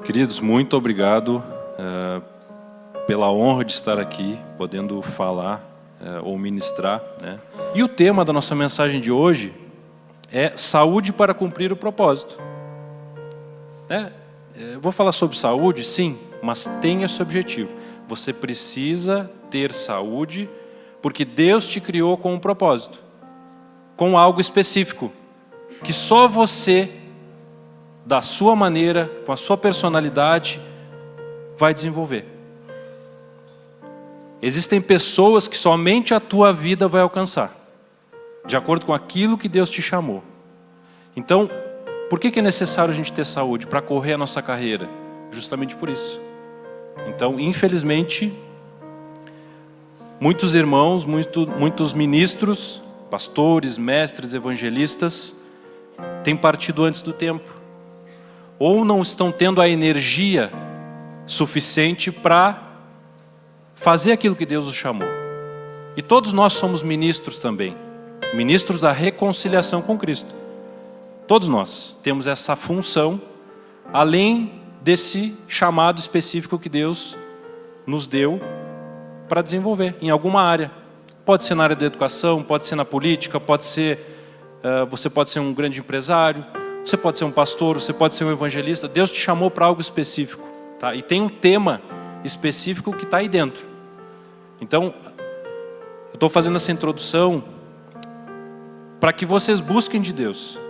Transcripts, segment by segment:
Queridos, muito obrigado pela honra de estar aqui, podendo falar ou ministrar, né? E o tema da nossa mensagem de hoje é saúde para cumprir o propósito. Vou falar sobre saúde, sim, mas tenha esse objetivo. Você precisa ter saúde porque Deus te criou com um propósito, com algo específico, que só você, da sua maneira, com a sua personalidade, vai desenvolver. Existem pessoas que somente a tua vida vai alcançar, de acordo com aquilo que Deus te chamou. Então, por que é necessário a gente ter saúde? Para correr a nossa carreira. Justamente por isso. Então, infelizmente, muitos irmãos, muitos ministros, pastores, mestres, evangelistas, têm partido antes do tempo. Ou não estão tendo a energia suficiente para fazer aquilo que Deus os chamou. E todos nós somos ministros também. Ministros da reconciliação com Cristo. Todos nós temos essa função, além desse chamado específico que Deus nos deu para desenvolver em alguma área. Pode ser na área da educação, pode ser na política, pode ser, você pode ser um grande empresário, você pode ser um pastor, você pode ser um evangelista. Deus te chamou para algo específico, tá? E tem um tema específico que está aí dentro. Então, eu estou fazendo essa introdução para que vocês busquem de Deus.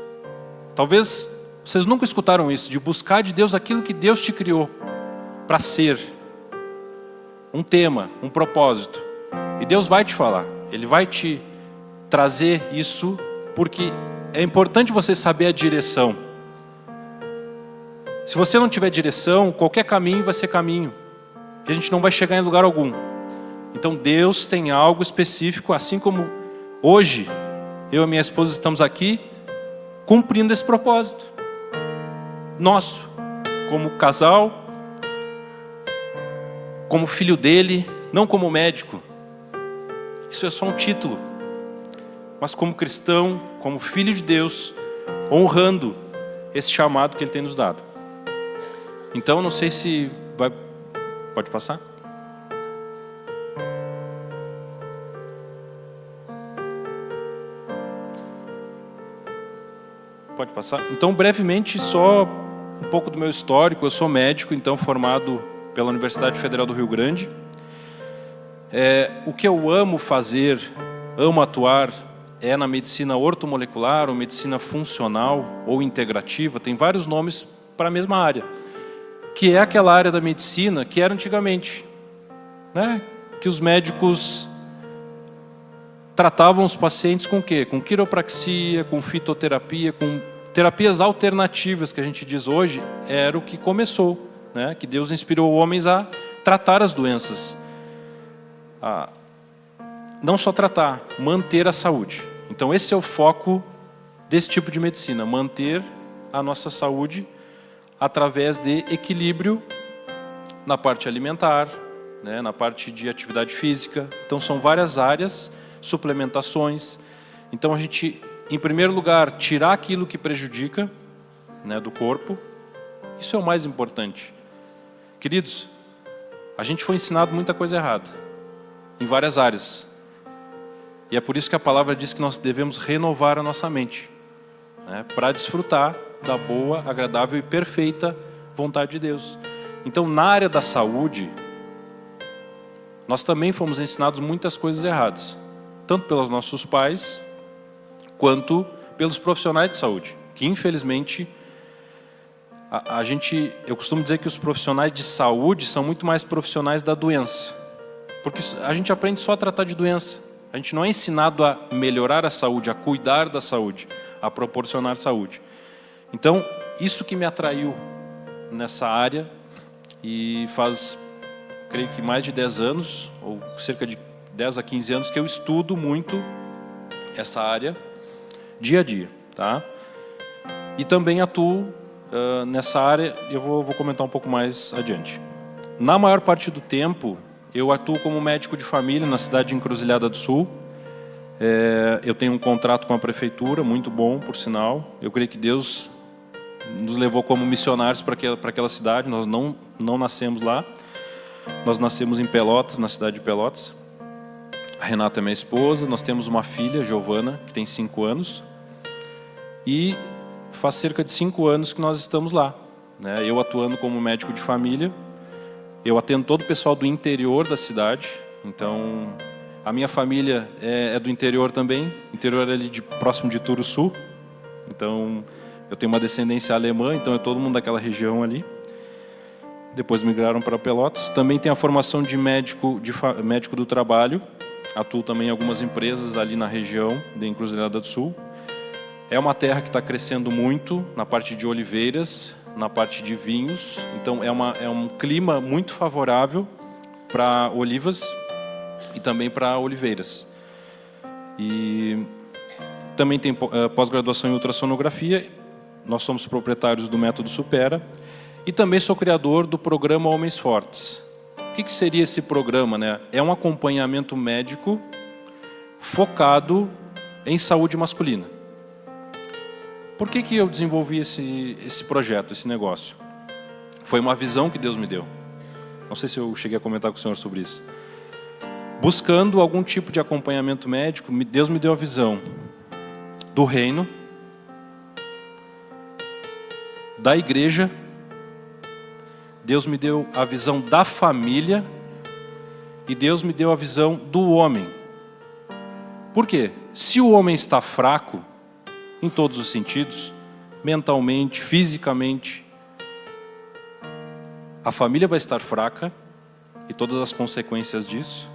Talvez vocês nunca escutaram isso, de buscar de Deus aquilo que Deus te criou para ser. Um tema, um propósito. E Deus vai te falar, Ele vai te trazer isso, porque é importante você saber a direção. Se você não tiver direção, qualquer caminho vai ser caminho, que a gente não vai chegar em lugar algum. Então Deus tem algo específico, assim como hoje, eu e minha esposa estamos aqui, cumprindo esse propósito nosso, como casal, como filho dele, não como médico. Isso é só um título, mas como cristão, como filho de Deus, honrando esse chamado que Ele tem nos dado. Então, não sei se vai... Pode passar? Pode passar? Então, brevemente, só um pouco do meu histórico. Eu sou médico, então, formado pela Universidade Federal do Rio Grande. O que eu amo fazer, amo atuar, é na medicina ortomolecular, ou medicina funcional, ou integrativa. Tem vários nomes para a mesma área. Que é aquela área da medicina que era antigamente, né? Que os médicos tratavam os pacientes com o quê? Com quiropraxia, com fitoterapia, com terapias alternativas, que a gente diz hoje, era o que começou, né? Que Deus inspirou homens a tratar as doenças. Não só tratar, manter a saúde. Então esse é o foco desse tipo de medicina, manter a nossa saúde através de equilíbrio na parte alimentar, né? Na parte de atividade física. Então são várias áreas, suplementações. Então a gente, em primeiro lugar, tirar aquilo que prejudica, né, do corpo. Isso é o mais importante. Queridos, a gente foi ensinado muita coisa errada, em várias áreas. E é por isso que a palavra diz que nós devemos renovar a nossa mente, né, para desfrutar da boa, agradável e perfeita vontade de Deus. Então, na área da saúde, nós também fomos ensinados muitas coisas erradas, tanto pelos nossos pais, quanto pelos profissionais de saúde, que infelizmente eu costumo dizer que os profissionais de saúde são muito mais profissionais da doença, porque a gente aprende só a tratar de doença, a gente não é ensinado a melhorar a saúde, a cuidar da saúde, a proporcionar saúde. Então, isso que me atraiu nessa área, e faz, creio que mais de 10 anos, ou cerca de 10 a 15 anos, que eu estudo muito essa área, dia a dia, tá? E também atuo nessa área, eu vou comentar um pouco mais adiante. Na maior parte do tempo, eu atuo como médico de família na cidade de Encruzilhada do Sul. Eu tenho um contrato com a prefeitura, muito bom, por sinal. Eu creio que Deus nos levou como missionários para aquela cidade. Nós não nascemos lá. Nós nascemos em Pelotas, na cidade de Pelotas. A Renata é minha esposa. Nós temos uma filha, Giovana, que tem 5 anos. E faz cerca de 5 anos que nós estamos lá, né? Eu atuando como médico de família. Eu atendo todo o pessoal do interior da cidade. Então, a minha família é do interior também. Interior ali próximo de Turuçu. Então, eu tenho uma descendência alemã, então é todo mundo daquela região ali. Depois migraram para Pelotas. Também tem a formação de médico do trabalho. Atuo também em algumas empresas ali na região de Encruzilhada do Sul. É uma terra que está crescendo muito na parte de oliveiras, na parte de vinhos. Então é um clima muito favorável para olivas e também para oliveiras. E também tem pós-graduação em ultrassonografia. Nós somos proprietários do Método Supera. E também sou criador do programa Homens Fortes. O que seria esse programa, né? É um acompanhamento médico focado em saúde masculina. Por que eu desenvolvi esse projeto, esse negócio? Foi uma visão que Deus me deu. Não sei se eu cheguei a comentar com o senhor sobre isso. Buscando algum tipo de acompanhamento médico, Deus me deu a visão do reino, da igreja. Deus me deu a visão da família e Deus me deu a visão do homem. Por quê? Se o homem está fraco, em todos os sentidos, mentalmente, fisicamente, a família vai estar fraca e todas as consequências disso.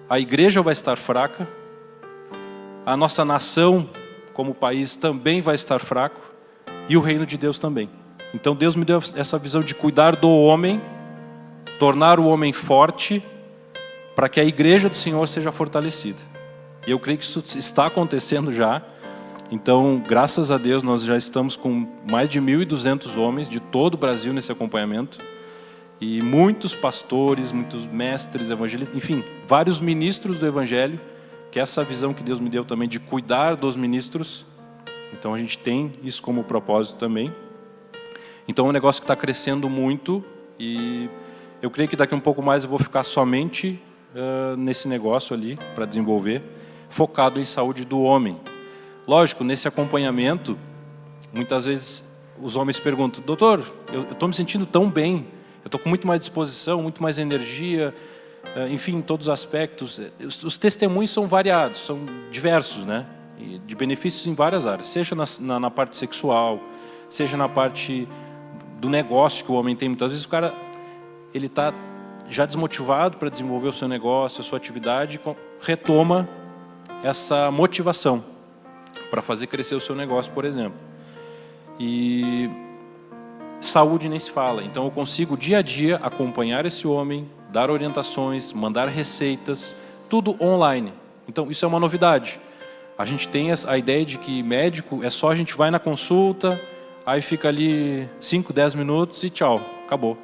A igreja vai estar fraca, a nossa nação como país também vai estar fraco e o reino de Deus também. Então Deus me deu essa visão de cuidar do homem, tornar o homem forte, para que a igreja do Senhor seja fortalecida. E eu creio que isso está acontecendo já. Então, graças a Deus, nós já estamos com mais de 1.200 homens de todo o Brasil nesse acompanhamento. E muitos pastores, muitos mestres, evangelistas, enfim, vários ministros do Evangelho, que é essa visão que Deus me deu também de cuidar dos ministros. Então, a gente tem isso como propósito também. Então é um negócio que está crescendo muito e eu creio que daqui a um pouco mais eu vou ficar somente nesse negócio ali para desenvolver, focado em saúde do homem. Lógico, nesse acompanhamento, muitas vezes os homens perguntam: doutor, eu estou me sentindo tão bem, eu estou com muito mais disposição, muito mais energia, enfim, em todos os aspectos. Os testemunhos são variados, são diversos, né? E de benefícios em várias áreas, seja na parte sexual, seja na parte do negócio que o homem tem. Muitas vezes o cara ele está já desmotivado para desenvolver o seu negócio, a sua atividade, retoma essa motivação para fazer crescer o seu negócio, por exemplo. E saúde nem se fala. Então eu consigo dia a dia acompanhar esse homem, dar orientações, mandar receitas, tudo online. Então isso é uma novidade. A gente tem a ideia de que médico é só a gente vai na consulta, aí fica ali 5, 10 minutos e tchau, acabou.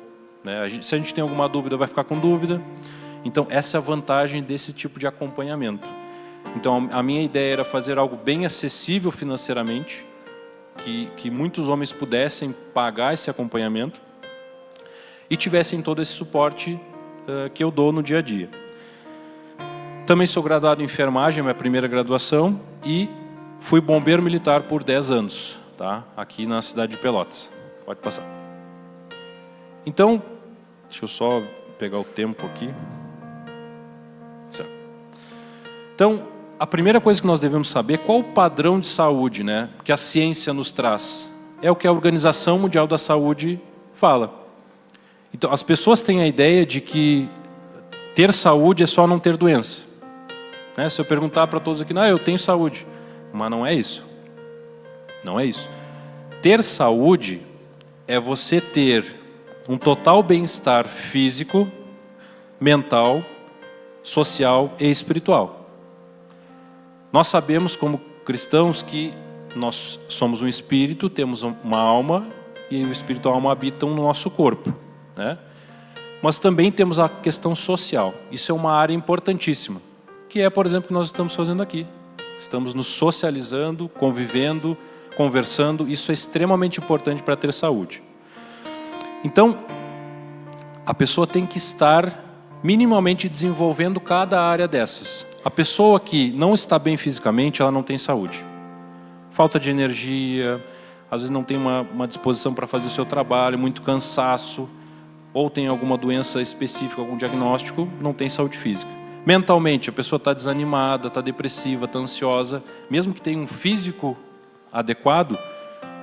Se a gente tem alguma dúvida, vai ficar com dúvida. Então essa é a vantagem desse tipo de acompanhamento. Então a minha ideia era fazer algo bem acessível financeiramente, que muitos homens pudessem pagar esse acompanhamento e tivessem todo esse suporte que eu dou no dia a dia. Também sou graduado em enfermagem, minha primeira graduação, e fui bombeiro militar por 10 anos, tá? Aqui na cidade de Pelotas. Pode passar. Então, deixa eu só pegar o tempo aqui. Certo. Então, a primeira coisa que nós devemos saber é qual o padrão de saúde, né, que a ciência nos traz. É o que a Organização Mundial da Saúde fala. Então, as pessoas têm a ideia de que ter saúde é só não ter doença. Se eu perguntar para todos aqui, eu tenho saúde. Mas não é isso. Não é isso. Ter saúde é você ter um total bem-estar físico, mental, social e espiritual. Nós sabemos como cristãos que nós somos um espírito, temos uma alma e o espírito e a alma habitam no nosso corpo, né? Mas também temos a questão social. Isso é uma área importantíssima, que é, por exemplo, o que nós estamos fazendo aqui. Estamos nos socializando, convivendo conversando. Isso é extremamente importante para ter saúde. Então, a pessoa tem que estar minimamente desenvolvendo cada área dessas. A pessoa que não está bem fisicamente, ela não tem saúde. Falta de energia, às vezes não tem uma disposição para fazer o seu trabalho, muito cansaço, ou tem alguma doença específica, algum diagnóstico, não tem saúde física. Mentalmente, a pessoa está desanimada, está depressiva, está ansiosa, mesmo que tenha um físico adequado,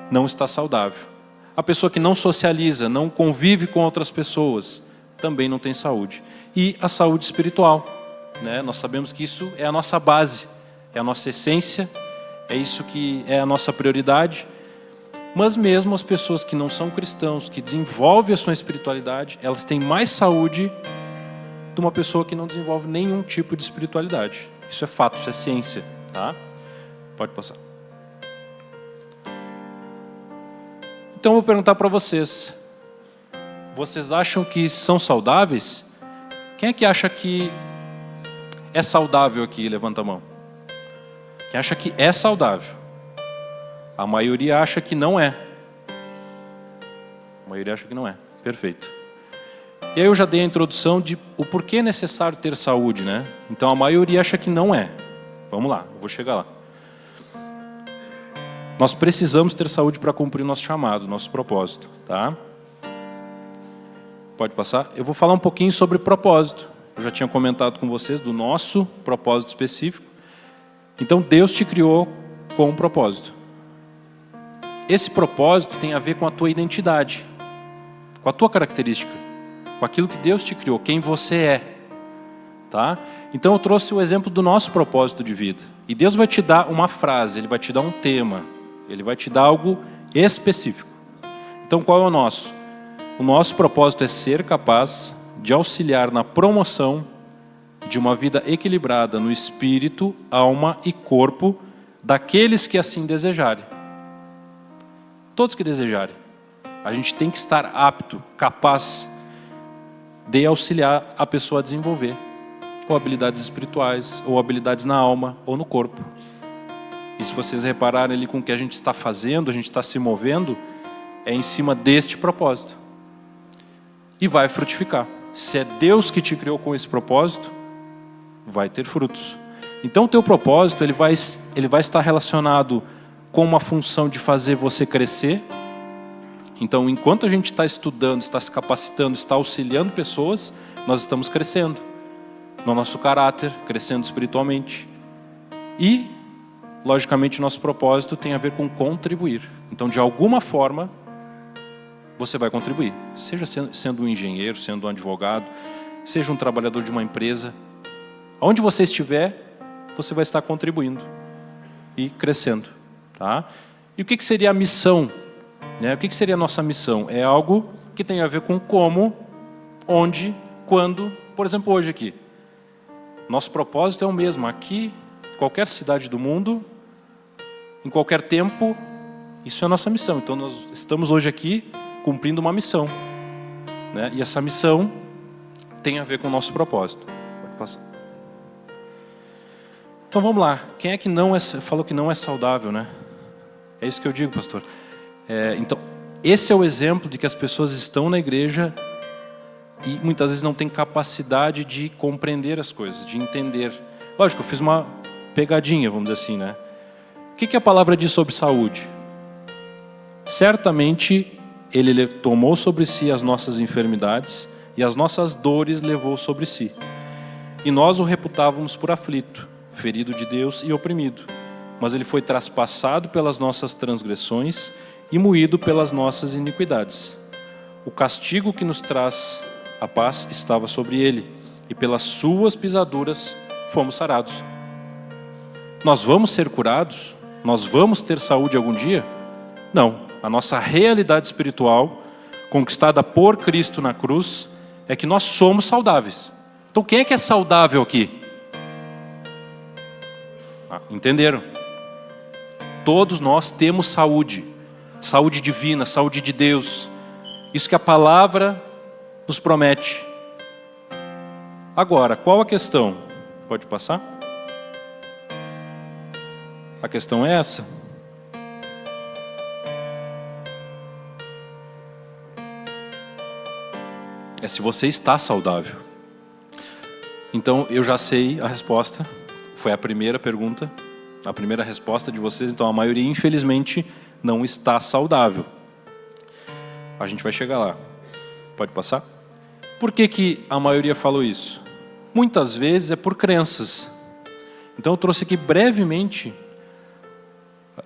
não está saudável. A pessoa que não socializa, não convive com outras pessoas, também não tem saúde. E a saúde espiritual, né? Nós sabemos que isso é a nossa base, é a nossa essência, é isso que é a nossa prioridade. Mas mesmo as pessoas que não são cristãos, que desenvolvem a sua espiritualidade, elas têm mais saúde de uma pessoa que não desenvolve nenhum tipo de espiritualidade. Isso é fato, isso é ciência, tá? Pode passar. Então eu vou perguntar para vocês. Vocês acham que são saudáveis? Quem é que acha que é saudável aqui? Levanta a mão. Quem acha que é saudável? A maioria acha que não é. A maioria acha que não é. Perfeito. E aí eu já dei a introdução de o porquê é necessário ter saúde, né? Então a maioria acha que não é. Vamos lá, eu vou chegar lá. Nós precisamos ter saúde para cumprir o nosso chamado, nosso propósito, tá? Pode passar? Eu vou falar um pouquinho sobre propósito. Eu já tinha comentado com vocês do nosso propósito específico. Então Deus te criou com um propósito. Esse propósito tem a ver com a tua identidade, com a tua característica, com aquilo que Deus te criou, quem você é, tá? Então eu trouxe o exemplo do nosso propósito de vida. E Deus vai te dar uma frase, Ele vai te dar um tema, Ele vai te dar algo específico. Então qual é o nosso? O nosso propósito é ser capaz de auxiliar na promoção de uma vida equilibrada no espírito, alma e corpo daqueles que assim desejarem. Todos que desejarem. A gente tem que estar apto, capaz de auxiliar a pessoa a desenvolver ou habilidades espirituais, ou habilidades na alma, ou no corpo. E se vocês repararem ali com o que a gente está fazendo, a gente está se movendo, é em cima deste propósito. E vai frutificar. Se é Deus que te criou com esse propósito, vai ter frutos. Então o teu propósito ele vai estar relacionado com uma função de fazer você crescer. Então enquanto a gente está estudando, está se capacitando, está auxiliando pessoas, nós estamos crescendo no nosso caráter, crescendo espiritualmente. E, logicamente, nosso propósito tem a ver com contribuir. Então, de alguma forma, você vai contribuir. Seja sendo um engenheiro, sendo um advogado, seja um trabalhador de uma empresa. Aonde você estiver, você vai estar contribuindo e crescendo. Tá? E o que seria a missão? Né? O que seria a nossa missão? É algo que tem a ver com como, onde, quando. Por exemplo, hoje aqui. Nosso propósito é o mesmo. Aqui, qualquer cidade do mundo, em qualquer tempo, isso é a nossa missão. Então nós estamos hoje aqui cumprindo uma missão, né? E essa missão tem a ver com o nosso propósito. Pode passar. Então vamos lá. Quem é que falou que não é saudável, né? É isso que eu digo, pastor. Então, esse é o exemplo de que as pessoas estão na igreja e muitas vezes não têm capacidade de compreender as coisas, de entender. Lógico, eu fiz uma pegadinha, vamos dizer assim, né? O que a palavra diz sobre saúde? Certamente, Ele tomou sobre si as nossas enfermidades e as nossas dores levou sobre si. E nós o reputávamos por aflito, ferido de Deus e oprimido. Mas Ele foi traspassado pelas nossas transgressões e moído pelas nossas iniquidades. O castigo que nos traz a paz estava sobre Ele, e pelas suas pisaduras fomos sarados. Nós vamos ser curados? Nós vamos ter saúde algum dia? Não. A nossa realidade espiritual, conquistada por Cristo na cruz, é que nós somos saudáveis. Então quem é que é saudável aqui? Entenderam? Todos nós temos saúde. Saúde divina, saúde de Deus. Isso que a palavra nos promete. Agora, qual a questão? Pode passar? A questão é essa. É se você está saudável. Então, eu já sei a resposta. Foi a primeira pergunta, a primeira resposta de vocês. Então, a maioria, infelizmente, não está saudável. A gente vai chegar lá. Pode passar? Por que a maioria falou isso? Muitas vezes é por crenças. Então, eu trouxe aqui brevemente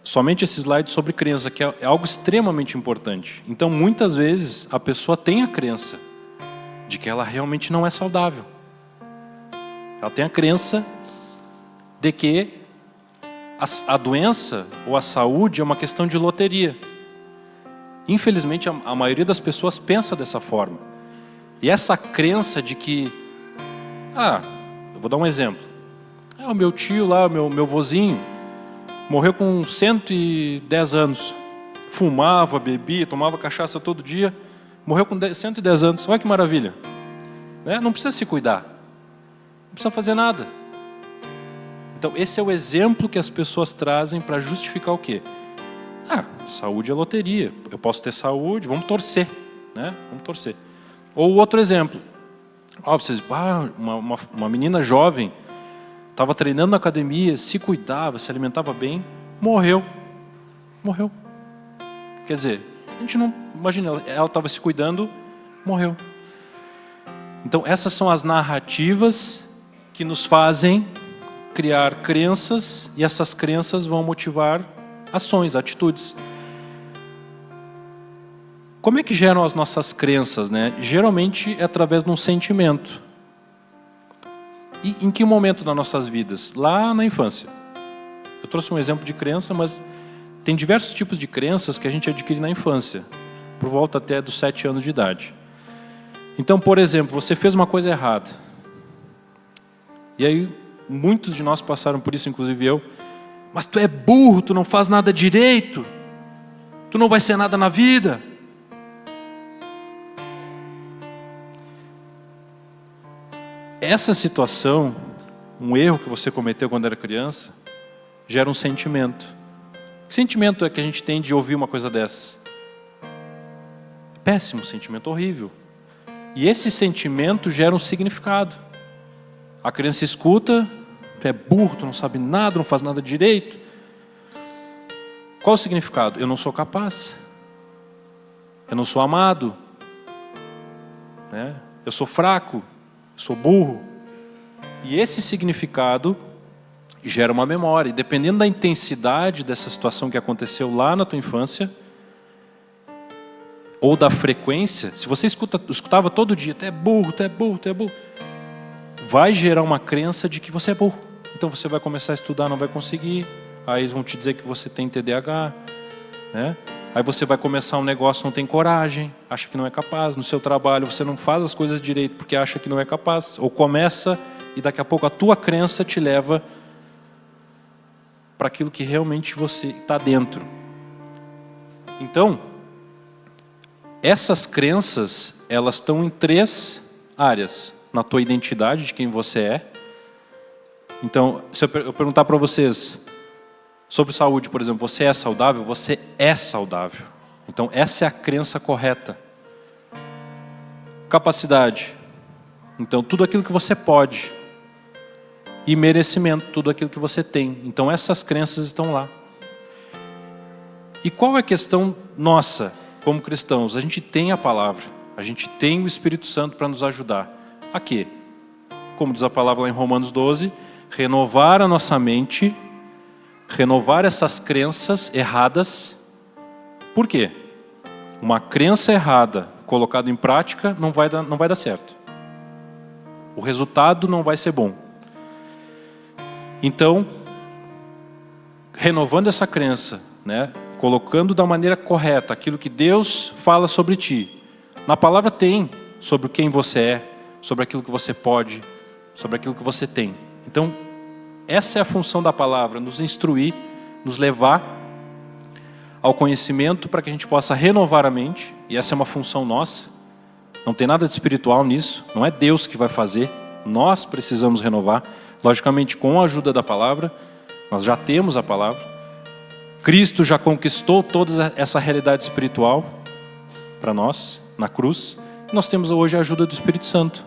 somente esse slide sobre crença, que é algo extremamente importante. Então, muitas vezes, a pessoa tem a crença de que ela realmente não é saudável. Ela tem a crença de que a doença ou a saúde é uma questão de loteria. Infelizmente, a maioria das pessoas pensa dessa forma. E essa crença de que... eu vou dar um exemplo. O meu tio lá, meu vozinho, morreu com 110 anos. Fumava, bebia, tomava cachaça todo dia. Morreu com 110 anos. Olha que maravilha. Não precisa se cuidar. Não precisa fazer nada. Então, esse é o exemplo que as pessoas trazem para justificar o quê? Saúde é loteria. Eu posso ter saúde, vamos torcer. Vamos torcer. Ou outro exemplo. Uma menina jovem estava treinando na academia, se cuidava, se alimentava bem, morreu. Quer dizer, a gente não imagina, ela estava se cuidando, morreu. Então, essas são as narrativas que nos fazem criar crenças, e essas crenças vão motivar ações, atitudes. Como é que geram as nossas crenças, Geralmente é através de um sentimento. E em que momento das nossas vidas? Lá na infância. Eu trouxe um exemplo de crença, mas tem diversos tipos de crenças que a gente adquire na infância, por volta até dos 7 anos de idade. Então, por exemplo, você fez uma coisa errada. E aí, muitos de nós passaram por isso, inclusive eu. Mas tu é burro, tu não faz nada direito. Tu não vai ser nada na vida. Essa situação, um erro que você cometeu quando era criança, gera um sentimento. Que sentimento é que a gente tem de ouvir uma coisa dessa? Péssimo, sentimento horrível. E esse sentimento gera um significado. A criança escuta, tu é burro, tu não sabe nada, não faz nada direito. Qual o significado? Eu não sou capaz. Eu não sou amado. Eu sou fraco. Eu sou burro. E esse significado gera uma memória. E dependendo da intensidade dessa situação que aconteceu lá na tua infância, ou da frequência, se você escutava todo dia, tu é burro, tu é burro, tu é burro, vai gerar uma crença de que você é burro. Então você vai começar a estudar, não vai conseguir. Aí eles vão te dizer que você tem TDAH. Aí você vai começar um negócio, não tem coragem, acha que não é capaz. No seu trabalho você não faz as coisas direito porque acha que não é capaz. Ou começa e daqui a pouco a tua crença te leva para aquilo que realmente você está dentro. Então, essas crenças, elas estão em 3 áreas. Na tua identidade de quem você é. Então, se eu perguntar para vocês sobre saúde, por exemplo, você é saudável? Você é saudável. Então, essa é a crença correta. Capacidade. Então, tudo aquilo que você pode. E merecimento, tudo aquilo que você tem. Então, essas crenças estão lá. E qual é a questão nossa, como cristãos? A gente tem a palavra. A gente tem o Espírito Santo para nos ajudar. A quê? Como diz a palavra lá em Romanos 12, renovar a nossa mente, renovar essas crenças erradas. Por quê? Uma crença errada colocada em prática não vai dar certo. O resultado não vai ser bom. Então, renovando essa crença, colocando da maneira correta aquilo que Deus fala sobre ti. Na palavra tem sobre quem você é, sobre aquilo que você pode, sobre aquilo que você tem. Então, essa é a função da palavra, nos instruir, nos levar ao conhecimento para que a gente possa renovar a mente, e essa é uma função nossa. Não tem nada de espiritual nisso, não é Deus que vai fazer, nós precisamos renovar, logicamente com a ajuda da palavra. Nós já temos a palavra. Cristo já conquistou toda essa realidade espiritual para nós, na cruz. Nós temos hoje a ajuda do Espírito Santo.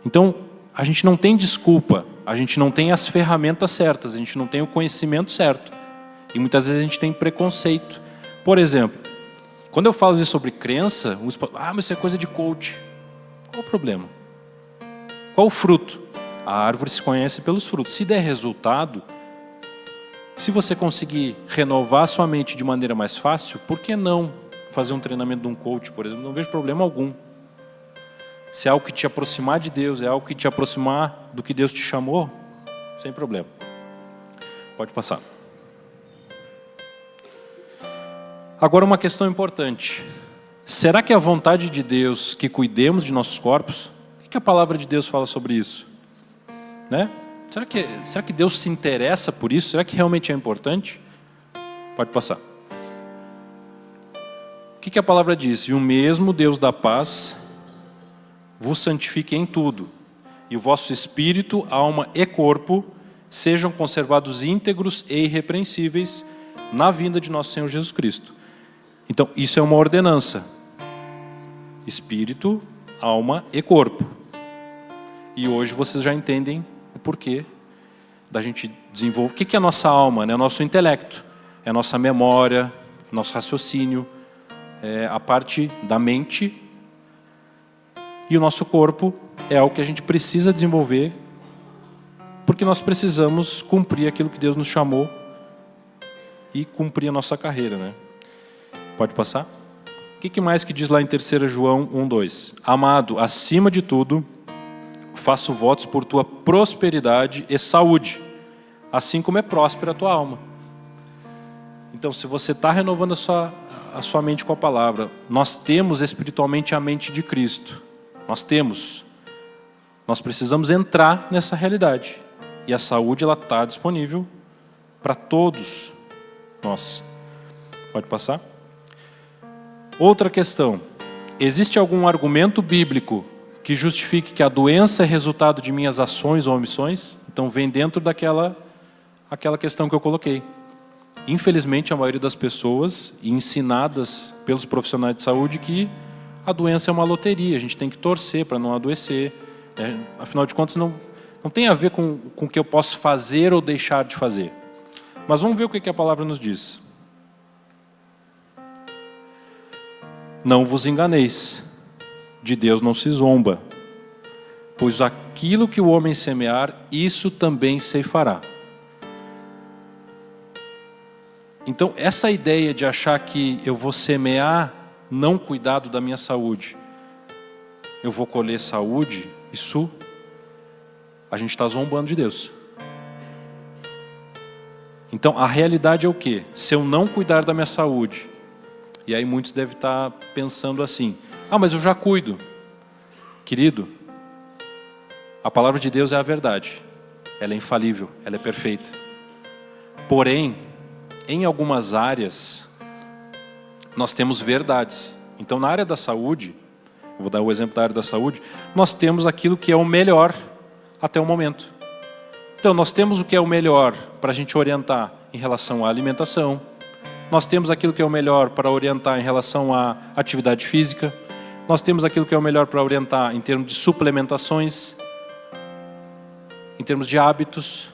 Então, a gente não tem desculpa, a gente não tem as ferramentas certas, a gente não tem o conhecimento certo. E muitas vezes a gente tem preconceito. Por exemplo, quando eu falo sobre crença, mas isso é coisa de coach. Qual o problema? Qual o fruto? A árvore se conhece pelos frutos. Se der resultado, se você conseguir renovar sua mente de maneira mais fácil, por que não fazer um treinamento de um coach, por exemplo? Não vejo problema algum. Se é algo que te aproximar de Deus, é algo que te aproximar do que Deus te chamou, sem problema. Pode passar. Agora uma questão importante. Será que é a vontade de Deus que cuidemos de nossos corpos? O que a palavra de Deus fala sobre isso? Né? Será que Deus se interessa por isso? Será que realmente é importante? Pode passar. O que a palavra diz? E o mesmo Deus da paz vos santifique em tudo, e o vosso espírito, alma e corpo sejam conservados íntegros e irrepreensíveis na vinda de nosso Senhor Jesus Cristo. Então, isso é uma ordenança. Espírito, alma e corpo. E hoje vocês já entendem o porquê da gente desenvolver. O que é a nossa alma? É o nosso intelecto, é a nossa memória, nosso raciocínio, é a parte da mente. E o nosso corpo é algo que a gente precisa desenvolver, porque nós precisamos cumprir aquilo que Deus nos chamou e cumprir a nossa carreira, né? Pode passar? O que mais que diz lá em 3 João 1:2? Amado, acima de tudo, faço votos por tua prosperidade e saúde, assim como é próspera a tua alma. Então, se você está renovando a sua mente com a palavra, nós temos espiritualmente a mente de Cristo. Nós temos. Nós precisamos entrar nessa realidade. E a saúde, ela está disponível para todos nós. Pode passar? Outra questão. Existe algum argumento bíblico que justifique que a doença é resultado de minhas ações ou omissões? Então vem dentro daquela questão que eu coloquei. Infelizmente, a maioria das pessoas, ensinadas pelos profissionais de saúde, que a doença é uma loteria, a gente tem que torcer para não adoecer. Afinal de contas, não tem a ver com o que eu posso fazer ou deixar de fazer. Mas vamos ver o que a palavra nos diz. Não vos enganeis, de Deus não se zomba, pois aquilo que o homem semear, isso também ceifará. Então, essa ideia de achar que eu vou semear não cuidado da minha saúde, eu vou colher saúde, isso a gente está zombando de Deus. Então a realidade é o quê? Se eu não cuidar da minha saúde, e aí muitos devem estar pensando assim, mas eu já cuido. Querido, a palavra de Deus é a verdade, ela é infalível, ela é perfeita. Porém, em algumas áreas, nós temos verdades. Então, na área da saúde, vou dar o exemplo da área da saúde, nós temos aquilo que é o melhor até o momento. Então, nós temos o que é o melhor para a gente orientar em relação à alimentação. Nós temos aquilo que é o melhor para orientar em relação à atividade física. Nós temos aquilo que é o melhor para orientar em termos de suplementações, em termos de hábitos.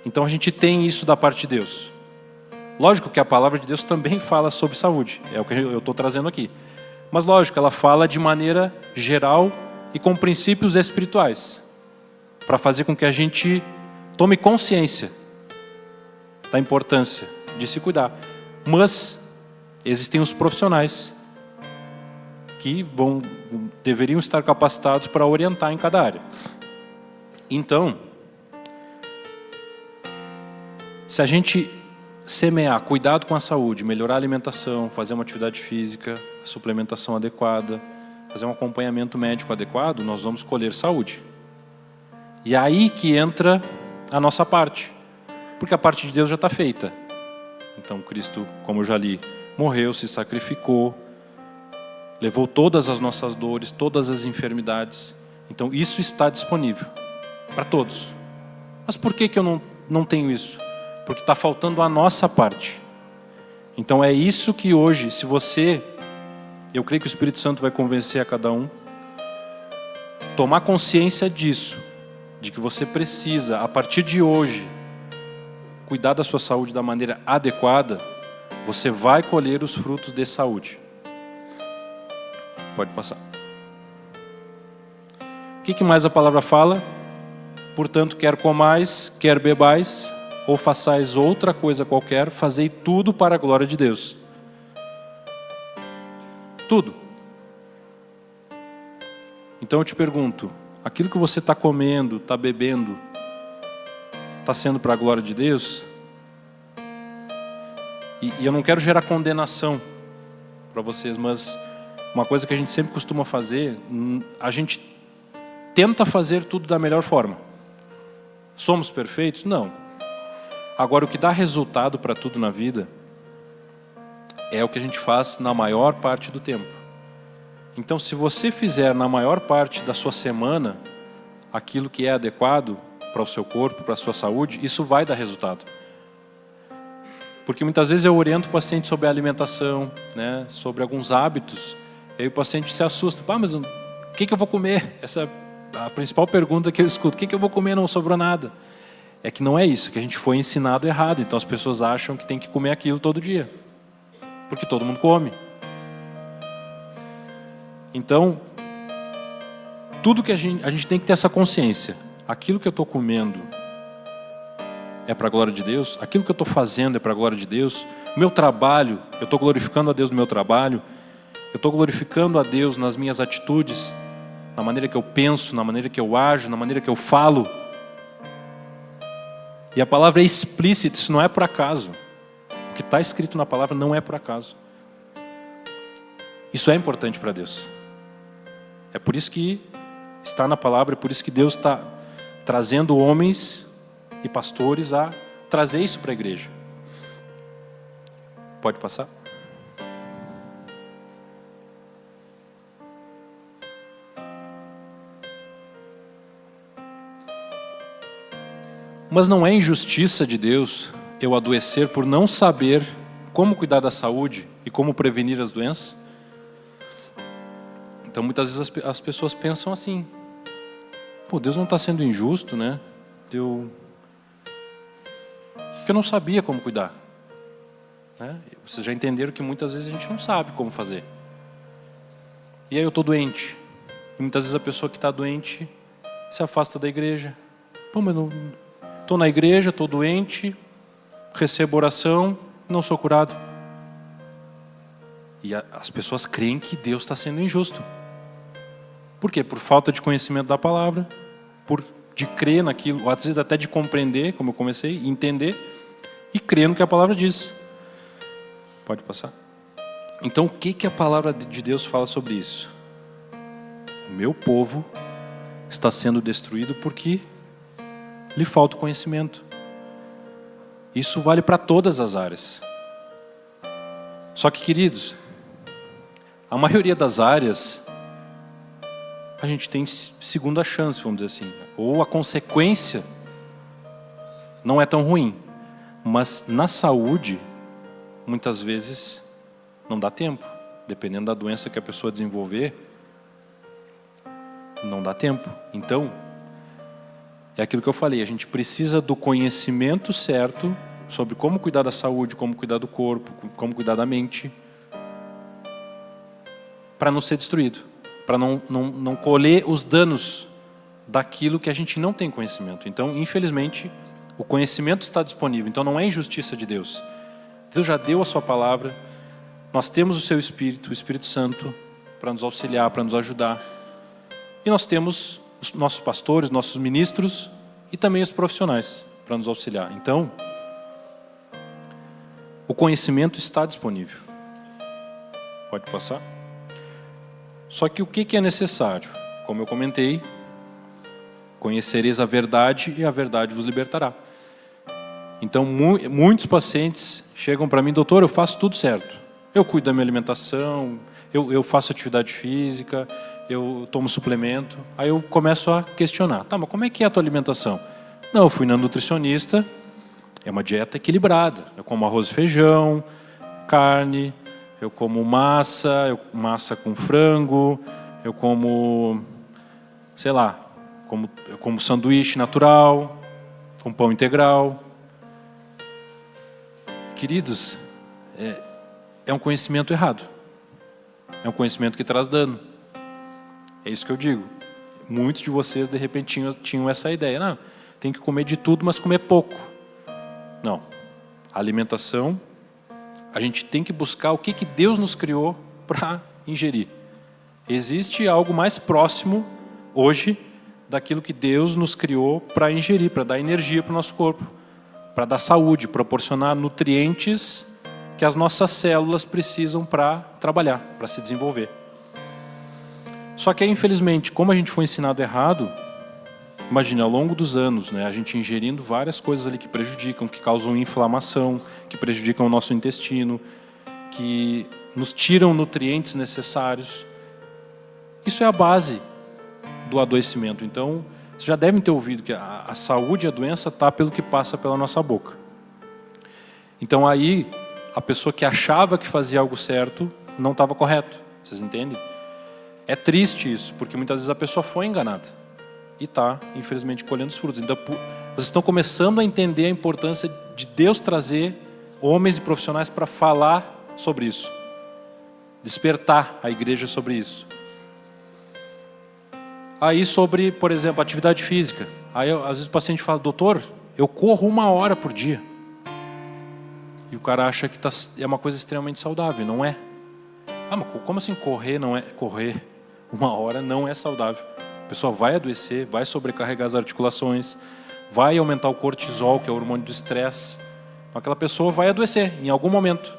Então, a gente tem isso da parte de Deus. Lógico que a palavra de Deus também fala sobre saúde, é o que eu estou trazendo aqui. Mas lógico, ela fala de maneira geral e com princípios espirituais, para fazer com que a gente tome consciência da importância de se cuidar. Mas existem os profissionais que deveriam estar capacitados para orientar em cada área. Então, se a gente semear cuidado com a saúde, melhorar a alimentação, fazer uma atividade física, suplementação adequada, fazer um acompanhamento médico adequado, nós vamos colher saúde. E é aí que entra a nossa parte, porque a parte de Deus já está feita. Então Cristo, como eu já li, morreu, se sacrificou, levou todas as nossas dores, todas as enfermidades. Então isso está disponível para todos. Mas por que eu não tenho isso? Porque está faltando a nossa parte. Então é isso que hoje, se você Eu creio que o Espírito Santo vai convencer a cada um. Tomar consciência disso, de que você precisa, a partir de hoje, cuidar da sua saúde da maneira adequada, você vai colher os frutos de saúde. Pode passar. O que mais a palavra fala? Portanto, quer comais, quer bebais, ou façais outra coisa qualquer, fazei tudo para a glória de Deus. Tudo. Então eu te pergunto, aquilo que você está comendo, está bebendo, está sendo para a glória de Deus? E eu não quero gerar condenação para vocês, mas uma coisa que a gente sempre costuma fazer, a gente tenta fazer tudo da melhor forma. Somos perfeitos? Não. Agora, o que dá resultado para tudo na vida é o que a gente faz na maior parte do tempo. Então, se você fizer na maior parte da sua semana aquilo que é adequado para o seu corpo, para a sua saúde, isso vai dar resultado. Porque muitas vezes eu oriento o paciente sobre a alimentação, né, sobre alguns hábitos, e aí o paciente se assusta. Mas o que eu vou comer? Essa é a principal pergunta que eu escuto. O que eu vou comer? Não sobrou nada. É que não é isso, que a gente foi ensinado errado. Então as pessoas acham que tem que comer aquilo todo dia. Porque todo mundo come. Então, tudo que a gente tem que ter essa consciência. Aquilo que eu estou comendo é para a glória de Deus? Aquilo que eu estou fazendo é para a glória de Deus? O meu trabalho, eu estou glorificando a Deus no meu trabalho? Eu estou glorificando a Deus nas minhas atitudes? Na maneira que eu penso, na maneira que eu ajo, na maneira que eu falo? E a palavra é explícita, isso não é por acaso. O que está escrito na palavra não é por acaso. Isso é importante para Deus. É por isso que está na palavra, é por isso que Deus está trazendo homens e pastores a trazer isso para a igreja. Pode passar? Mas não é injustiça de Deus eu adoecer por não saber como cuidar da saúde e como prevenir as doenças? Então muitas vezes as pessoas pensam assim: Deus não está sendo injusto, né? Porque eu não sabia como cuidar. Né? Vocês já entenderam que muitas vezes a gente não sabe como fazer. E aí eu estou doente. E muitas vezes a pessoa que está doente se afasta da igreja. Mas não... Estou na igreja, estou doente, recebo oração, não sou curado. E as pessoas creem que Deus está sendo injusto. Por quê? Por falta de conhecimento da palavra, de crer naquilo, às vezes até de compreender, como eu comecei, entender, e crer no que a palavra diz. Pode passar? Então o que a palavra de Deus fala sobre isso? O meu povo está sendo destruído porque lhe falta o conhecimento. Isso vale para todas as áreas. Só que, queridos, a maioria das áreas a gente tem segunda chance, vamos dizer assim. Ou a consequência não é tão ruim. Mas na saúde, muitas vezes, não dá tempo. Dependendo da doença que a pessoa desenvolver, não dá tempo. Então, é aquilo que eu falei, a gente precisa do conhecimento certo sobre como cuidar da saúde, como cuidar do corpo, como cuidar da mente, para não ser destruído, para não colher os danos daquilo que a gente não tem conhecimento. Então, infelizmente, o conhecimento está disponível, então não é injustiça de Deus. Deus já deu a sua palavra, nós temos o seu Espírito, o Espírito Santo, para nos auxiliar, para nos ajudar. E nós temos os nossos pastores, nossos ministros e também os profissionais para nos auxiliar. Então, o conhecimento está disponível. Pode passar? Só que o que é necessário? Como eu comentei, conhecereis a verdade e a verdade vos libertará. Então, muitos pacientes chegam para mim: doutor, eu faço tudo certo. Eu cuido da minha alimentação, eu faço atividade física, eu tomo suplemento. Aí eu começo a questionar: tá, mas como é que é a tua alimentação? Não, eu fui na nutricionista, é uma dieta equilibrada. Eu como arroz e feijão, carne, eu como massa com frango, eu como, sei lá, eu como sanduíche natural, com pão integral. Queridos, é um conhecimento errado. É um conhecimento que traz dano. É isso que eu digo. Muitos de vocês, de repente, tinham essa ideia. Não, tem que comer de tudo, mas comer pouco. Não. A alimentação, a gente tem que buscar o que Deus nos criou para ingerir. Existe algo mais próximo, hoje, daquilo que Deus nos criou para ingerir, para dar energia para o nosso corpo, para dar saúde, proporcionar nutrientes que as nossas células precisam para trabalhar, para se desenvolver. Só que, infelizmente, como a gente foi ensinado errado, imagine, ao longo dos anos, né, a gente ingerindo várias coisas ali que prejudicam, que causam inflamação, que prejudicam o nosso intestino, que nos tiram nutrientes necessários. Isso é a base do adoecimento. Então, vocês já devem ter ouvido que a saúde e a doença está pelo que passa pela nossa boca. Então aí, a pessoa que achava que fazia algo certo, não estava correto. Vocês entendem? É triste isso, porque muitas vezes a pessoa foi enganada. E está, infelizmente, colhendo os frutos. Então, vocês estão começando a entender a importância de Deus trazer homens e profissionais para falar sobre isso. Despertar a igreja sobre isso. Aí sobre, por exemplo, atividade física. Aí às vezes o paciente fala, doutor, eu corro 1 hora por dia. E o cara acha que é uma coisa extremamente saudável, não é? Ah, mas como assim correr não é? Correr 1 hora não é saudável. A pessoa vai adoecer, vai sobrecarregar as articulações, vai aumentar o cortisol, que é o hormônio do estresse. Então, aquela pessoa vai adoecer em algum momento.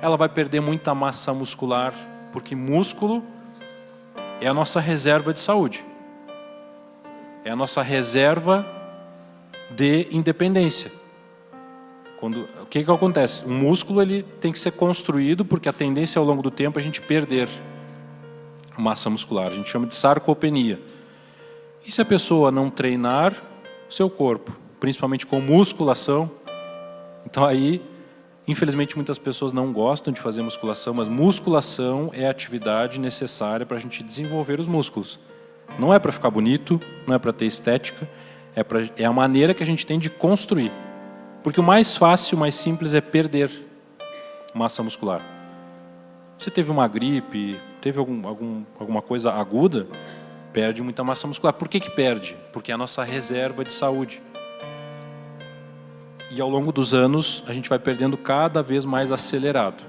Ela vai perder muita massa muscular, porque músculo é a nossa reserva de saúde. É a nossa reserva de independência. O que acontece? O músculo ele tem que ser construído, porque a tendência ao longo do tempo é a gente perder massa muscular. A gente chama de sarcopenia. E se a pessoa não treinar o seu corpo, principalmente com musculação, então aí, infelizmente, muitas pessoas não gostam de fazer musculação, mas musculação é a atividade necessária para a gente desenvolver os músculos. Não é para ficar bonito, não é para ter estética, é a maneira que a gente tem de construir. Porque o mais fácil, o mais simples é perder massa muscular. Você teve uma gripe, teve alguma coisa aguda, perde muita massa muscular. Por que perde? Porque é a nossa reserva de saúde. E ao longo dos anos, a gente vai perdendo cada vez mais acelerado.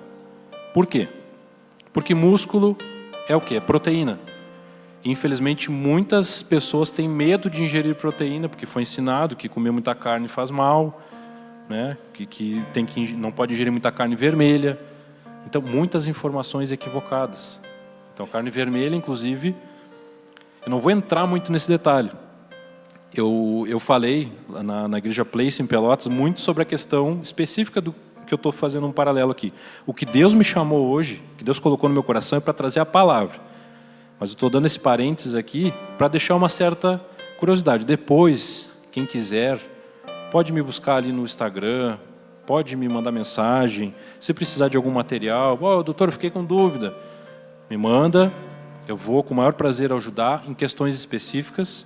Por quê? Porque músculo é o quê? É proteína. Infelizmente, muitas pessoas têm medo de ingerir proteína, porque foi ensinado que comer muita carne faz mal, né? que não pode ingerir muita carne vermelha. Então, muitas informações equivocadas. Então, carne vermelha, inclusive, eu não vou entrar muito nesse detalhe. Eu falei na Igreja Place, em Pelotas, muito sobre a questão específica do que eu estou fazendo um paralelo aqui. O que Deus me chamou hoje, que Deus colocou no meu coração, é para trazer a palavra. Mas eu estou dando esse parênteses aqui para deixar uma certa curiosidade. Depois, quem quiser, pode me buscar ali no Instagram, pode me mandar mensagem. Se precisar de algum material, doutor, eu fiquei com dúvida. Me manda, eu vou com o maior prazer ajudar em questões específicas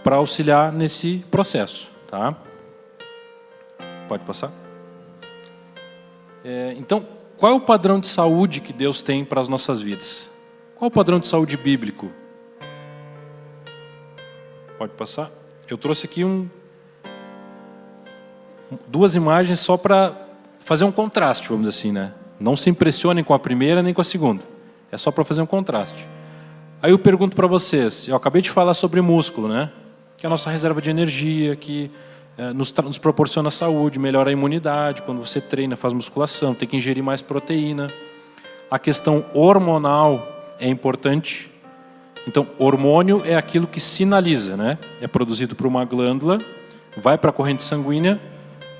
para auxiliar nesse processo. Tá? Pode passar? Então, qual é o padrão de saúde que Deus tem para as nossas vidas? Qual o padrão de saúde bíblico? Pode passar? Eu trouxe aqui 2 imagens só para fazer um contraste, vamos dizer assim, né? Não se impressionem com a primeira nem com a segunda. É só para fazer um contraste. Aí eu pergunto para vocês, eu acabei de falar sobre músculo, né? Que é a nossa reserva de energia, que nos proporciona saúde, melhora a imunidade, quando você treina, faz musculação, tem que ingerir mais proteína. A questão hormonal é importante. Então, hormônio é aquilo que sinaliza, né? É produzido por uma glândula, vai para a corrente sanguínea,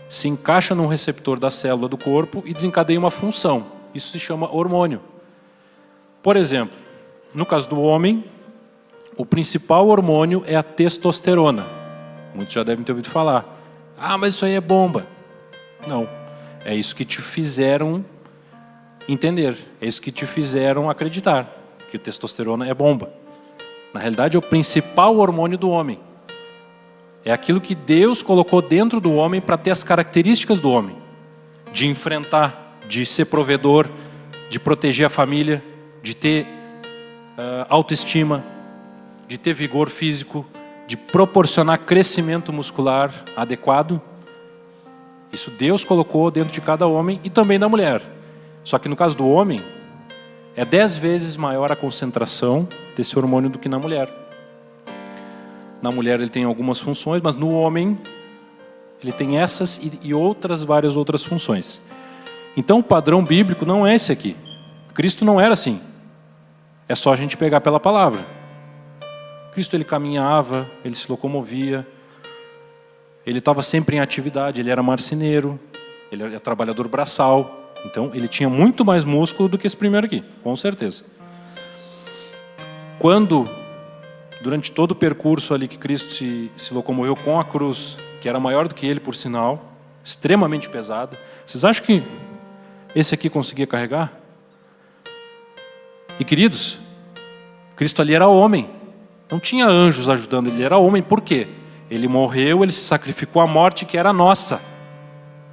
se encaixa num receptor da célula do corpo e desencadeia uma função. Isso se chama hormônio. Por exemplo, no caso do homem, o principal hormônio é a testosterona. Muitos já devem ter ouvido falar. Ah, mas isso aí é bomba. Não. É isso que te fizeram entender. É isso que te fizeram acreditar, que o testosterona é bomba. Na realidade, é o principal hormônio do homem. É aquilo que Deus colocou dentro do homem para ter as características do homem. De enfrentar, de ser provedor, de proteger a família, de ter autoestima, de ter vigor físico, de proporcionar crescimento muscular adequado. Isso Deus colocou dentro de cada homem e também da mulher. Só que no caso do homem, é 10 vezes maior a concentração desse hormônio do que na mulher. Na mulher ele tem algumas funções, mas no homem ele tem essas e outras, várias outras funções. Então o padrão bíblico não é esse aqui. Cristo não era assim. É só a gente pegar pela palavra. Cristo ele caminhava, ele se locomovia, ele estava sempre em atividade, ele era marceneiro, ele era trabalhador braçal. Então ele tinha muito mais músculo do que esse primeiro aqui, com certeza. Quando, durante todo o percurso ali que Cristo se locomoveu com a cruz, que era maior do que ele por sinal, extremamente pesado, vocês acham que esse aqui conseguia carregar? E queridos, Cristo ali era homem, não tinha anjos ajudando, ele era homem. Por quê? Ele morreu, ele se sacrificou à morte que era nossa,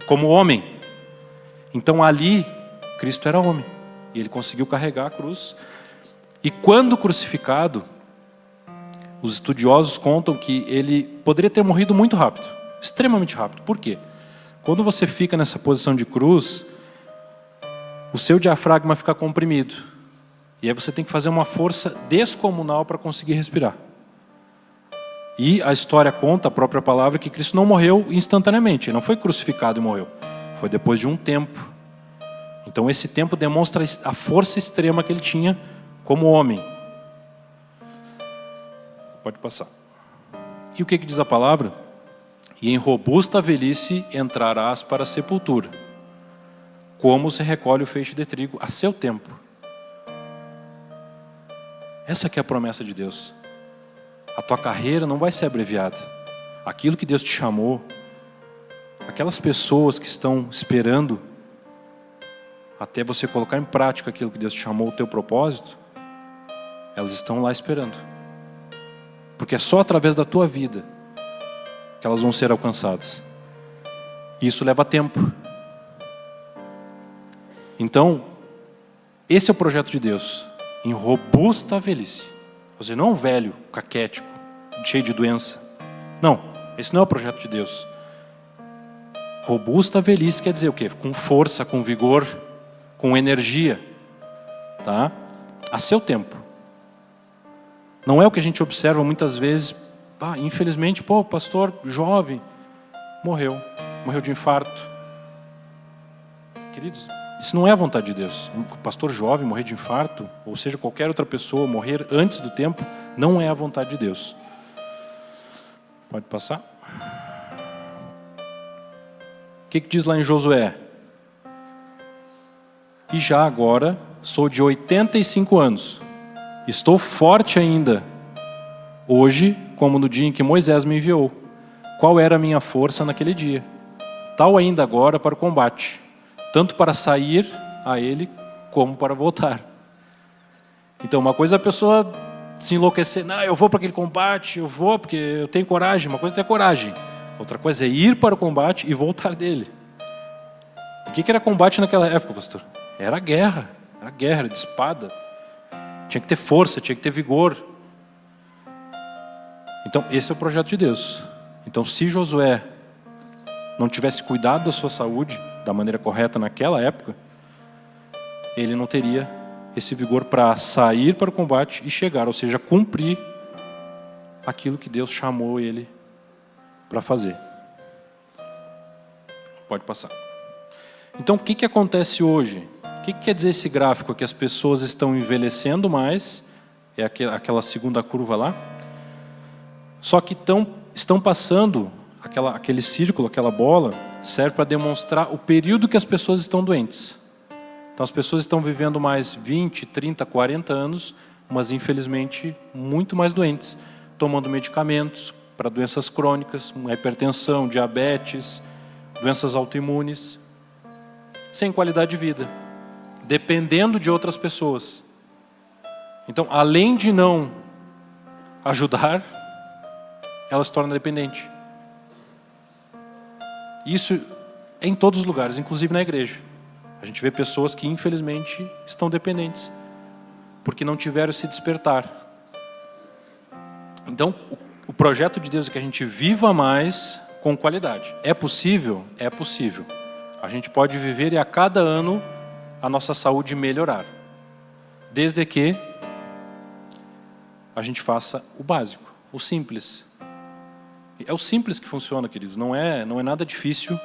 como homem. Então ali, Cristo era homem, e ele conseguiu carregar a cruz. E quando crucificado, os estudiosos contam que ele poderia ter morrido muito rápido, extremamente rápido. Por quê? Quando você fica nessa posição de cruz, o seu diafragma fica comprimido. E aí você tem que fazer uma força descomunal para conseguir respirar. E a história conta, a própria palavra, que Cristo não morreu instantaneamente. Ele não foi crucificado e morreu. Foi depois de um tempo. Então esse tempo demonstra a força extrema que ele tinha como homem. Pode passar. E o que diz a palavra? E em robusta velhice entrarás para a sepultura, como se recolhe o feixe de trigo a seu tempo. Essa que é a promessa de Deus. A tua carreira não vai ser abreviada. Aquilo que Deus te chamou, aquelas pessoas que estão esperando até você colocar em prática aquilo que Deus te chamou, o teu propósito, elas estão lá esperando. Porque é só através da tua vida que elas vão ser alcançadas. E isso leva tempo. Então, esse é o projeto de Deus. Em robusta velhice. Ou seja, não um velho, caquético, cheio de doença. Não, esse não é o projeto de Deus. Robusta velhice quer dizer o quê? Com força, com vigor, com energia. Tá? A seu tempo. Não é o que a gente observa muitas vezes. Infelizmente, pastor jovem, morreu de infarto. Queridos, isso não é a vontade de Deus. Um pastor jovem morrer de infarto, ou seja, qualquer outra pessoa morrer antes do tempo, não é a vontade de Deus. Pode passar? O que diz lá em Josué? E já agora sou de 85 anos. Estou forte ainda. Hoje, como no dia em que Moisés me enviou. Qual era a minha força naquele dia? Tal ainda agora para o combate. Tanto para sair a ele, como para voltar. Então, uma coisa é a pessoa se enlouquecer. Não, eu vou para aquele combate, eu vou porque eu tenho coragem. Uma coisa é ter coragem. Outra coisa é ir para o combate e voltar dele. O que era combate naquela época, pastor? Era guerra. Era guerra, de espada. Tinha que ter força, tinha que ter vigor. Então, esse é o projeto de Deus. Então, se Josué não tivesse cuidado da sua saúde da maneira correta naquela época, ele não teria esse vigor para sair para o combate e chegar, ou seja, cumprir aquilo que Deus chamou ele para fazer. Pode passar. Então, o que acontece hoje? O que quer dizer esse gráfico? Que as pessoas estão envelhecendo mais, é aquela segunda curva lá, só que estão passando aquele círculo, aquela bola, serve para demonstrar o período que as pessoas estão doentes. Então as pessoas estão vivendo mais 20, 30, 40 anos, mas infelizmente muito mais doentes, tomando medicamentos para doenças crônicas, hipertensão, diabetes, doenças autoimunes, sem qualidade de vida, dependendo de outras pessoas. Então, além de não ajudar, ela se torna dependente. Isso é em todos os lugares, inclusive na igreja. A gente vê pessoas que infelizmente estão dependentes, porque não tiveram esse despertar. Então, o projeto de Deus é que a gente viva mais com qualidade. É possível? É possível. A gente pode viver e a cada ano a nossa saúde melhorar. Desde que a gente faça o básico, o simples. É o simples que funciona, queridos. Não é nada difícil,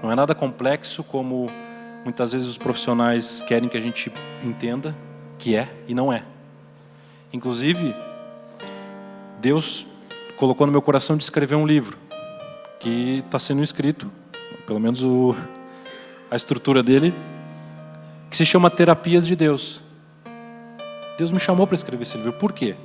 não é nada complexo como muitas vezes os profissionais querem que a gente entenda que é e não é. Inclusive, Deus colocou no meu coração de escrever um livro que está sendo escrito, pelo menos a estrutura dele, que se chama Terapias de Deus. Deus me chamou para escrever esse livro. Por quê?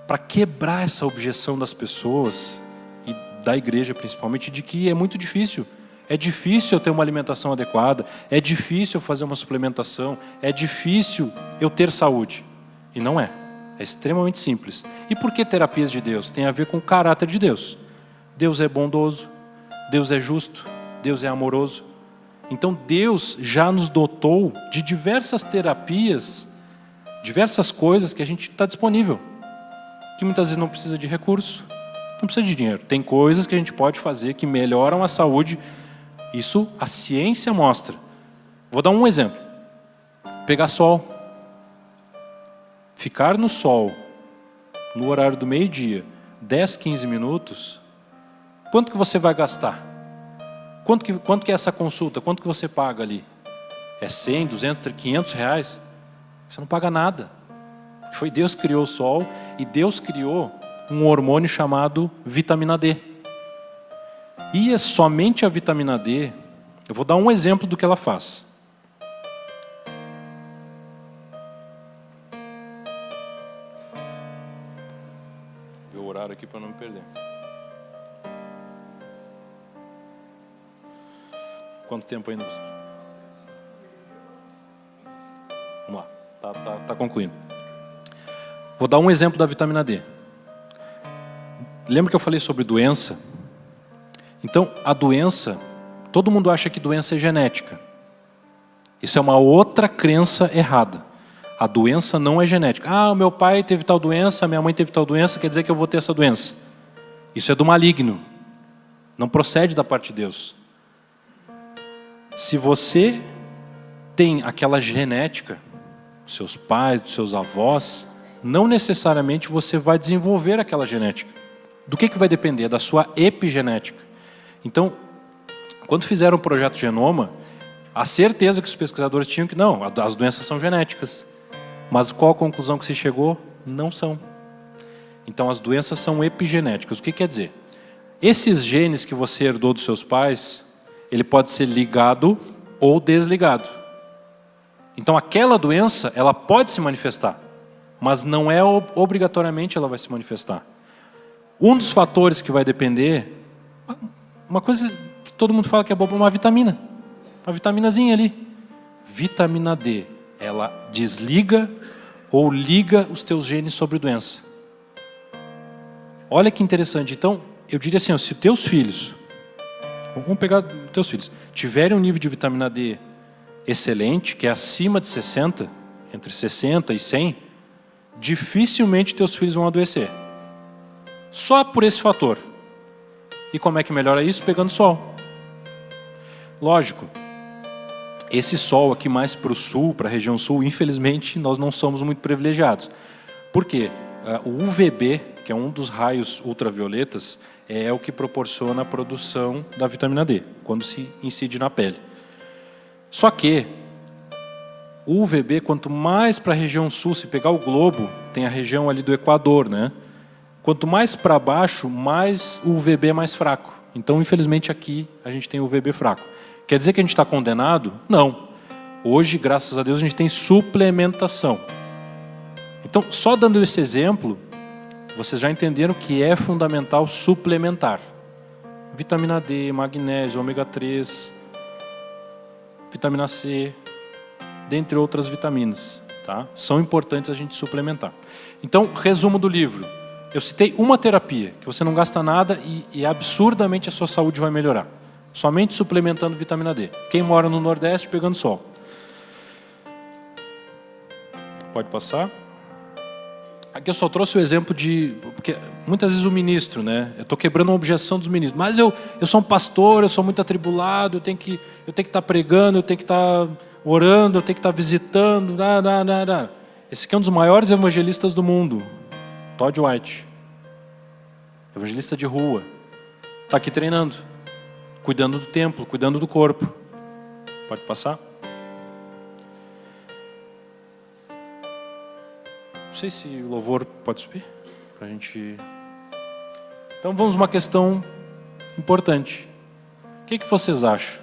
Para quebrar essa objeção das pessoas e da igreja principalmente, de que é muito difícil. É difícil eu ter uma alimentação adequada, é difícil eu fazer uma suplementação, é difícil eu ter saúde. E não é. É extremamente simples. E por que terapias de Deus? Tem a ver com o caráter de Deus. Deus é bondoso, Deus é justo, Deus é amoroso. Então Deus já nos dotou de diversas terapias, diversas coisas que a gente está disponível, que muitas vezes não precisa de recurso, não precisa de dinheiro. Tem coisas que a gente pode fazer que melhoram a saúde. Isso a ciência mostra. Vou dar um exemplo. Pegar sol. Ficar no sol, no horário do meio-dia, 10, 15 minutos, quanto que você vai gastar? Quanto que é essa consulta? Quanto que você paga ali? É 100, 200, 500 reais? Você não paga nada. Foi Deus que criou o sol e Deus criou um hormônio chamado vitamina D. E é somente a vitamina D, eu vou dar um exemplo do que ela faz. Vou ver o horário aqui para não me perder. Quanto tempo ainda? Vamos lá, tá concluindo. Vou dar um exemplo da vitamina D. Lembra que eu falei sobre doença? Então, a doença, todo mundo acha que doença é genética. Isso é uma outra crença errada. A doença não é genética. Ah, o meu pai teve tal doença, a minha mãe teve tal doença, quer dizer que eu vou ter essa doença. Isso é do maligno. Não procede da parte de Deus. Se você tem aquela genética, dos seus pais, dos seus avós, não necessariamente você vai desenvolver aquela genética. Do que vai depender? Da sua epigenética. Então, quando fizeram o projeto Genoma, a certeza que os pesquisadores tinham que não, as doenças são genéticas. Mas qual a conclusão que se chegou? Não são. Então, as doenças são epigenéticas. O que quer dizer? Esses genes que você herdou dos seus pais, ele pode ser ligado ou desligado. Então, aquela doença, ela pode se manifestar, mas não é obrigatoriamente ela vai se manifestar. Um dos fatores que vai depender, uma coisa que todo mundo fala que é boba, uma vitamina. Uma vitaminazinha ali. Vitamina D, ela desliga ou liga os teus genes sobre doença. Olha que interessante. Então, eu diria assim, se teus filhos, vamos pegar teus filhos, tiverem um nível de vitamina D excelente, que é acima de 60, entre 60 e 100, dificilmente teus filhos vão adoecer. Só por esse fator. E como é que melhora isso? Pegando sol. Lógico, esse sol aqui mais para o sul, para a região sul, infelizmente nós não somos muito privilegiados. Por quê? O UVB, que é um dos raios ultravioletas, é o que proporciona a produção da vitamina D, quando se incide na pele. Só que o UVB, quanto mais para a região sul, se pegar o globo, tem a região ali do Equador, né? Quanto mais para baixo, mais o UVB é mais fraco. Então, infelizmente, aqui a gente tem o UVB fraco. Quer dizer que a gente está condenado? Não. Hoje, graças a Deus, a gente tem suplementação. Então, só dando esse exemplo, vocês já entenderam que é fundamental suplementar. Vitamina D, magnésio, ômega 3, vitamina C, dentre outras vitaminas. Tá? São importantes a gente suplementar. Então, resumo do livro. Eu citei uma terapia, que você não gasta nada e absurdamente a sua saúde vai melhorar. Somente suplementando vitamina D. Quem mora no Nordeste, pegando sol. Pode passar. Aqui eu só trouxe o exemplo de... Porque muitas vezes o ministro, né? Eu estou quebrando uma objeção dos ministros. Mas eu sou um pastor, eu sou muito atribulado, eu tenho que estar pregando, eu tenho que estar orando, eu tenho que estar visitando. Esse aqui é um dos maiores evangelistas do mundo. Todd White. Evangelista de rua. Está aqui treinando. Cuidando do templo, cuidando do corpo. Pode passar? Não sei se o louvor pode subir. Pra gente... Então vamos uma questão importante. O que vocês acham?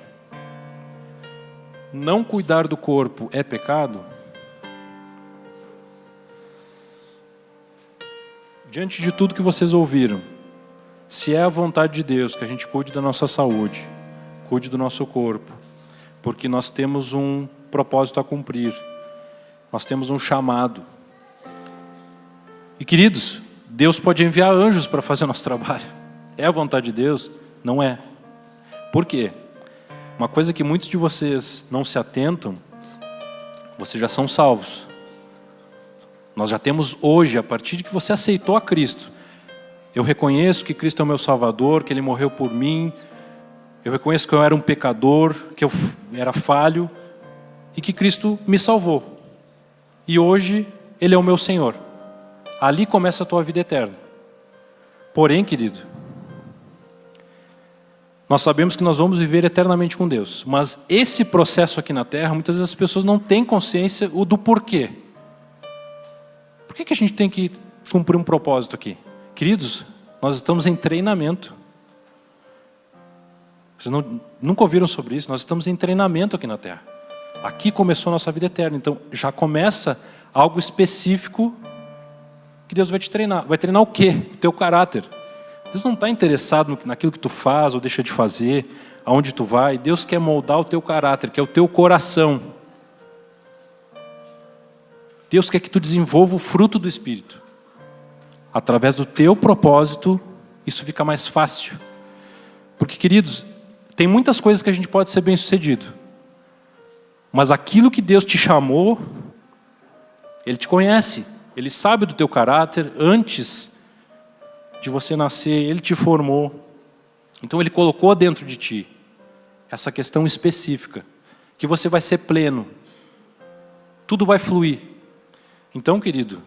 Não cuidar do corpo é pecado? Diante de tudo que vocês ouviram, se é a vontade de Deus que a gente cuide da nossa saúde, cuide do nosso corpo, porque nós temos um propósito a cumprir, nós temos um chamado. E queridos, Deus pode enviar anjos para fazer o nosso trabalho. É a vontade de Deus? Não é. Por quê? Uma coisa que muitos de vocês não se atentam, vocês já são salvos. Nós já temos hoje, a partir de que você aceitou a Cristo, eu reconheço que Cristo é o meu Salvador, que Ele morreu por mim, eu reconheço que eu era um pecador, que eu era falho, e que Cristo me salvou. E hoje, Ele é o meu Senhor. Ali começa a tua vida eterna. Porém, querido, nós sabemos que nós vamos viver eternamente com Deus. Mas esse processo aqui na Terra, muitas vezes as pessoas não têm consciência do porquê. Por que a gente tem que cumprir um propósito aqui? Queridos, nós estamos em treinamento. Vocês nunca ouviram sobre isso? Nós estamos em treinamento aqui na Terra. Aqui começou a nossa vida eterna. Então já começa algo específico que Deus vai te treinar. Vai treinar o quê? O teu caráter. Deus não está interessado naquilo que tu faz ou deixa de fazer, aonde tu vai. Deus quer moldar o teu caráter, que é o teu coração. Deus quer que tu desenvolva o fruto do Espírito. Através do teu propósito, isso fica mais fácil. Porque, queridos, tem muitas coisas que a gente pode ser bem-sucedido. Mas aquilo que Deus te chamou, Ele te conhece. Ele sabe do teu caráter antes de você nascer. Ele te formou. Então Ele colocou dentro de ti essa questão específica. Que você vai ser pleno. Tudo vai fluir. Então, querido,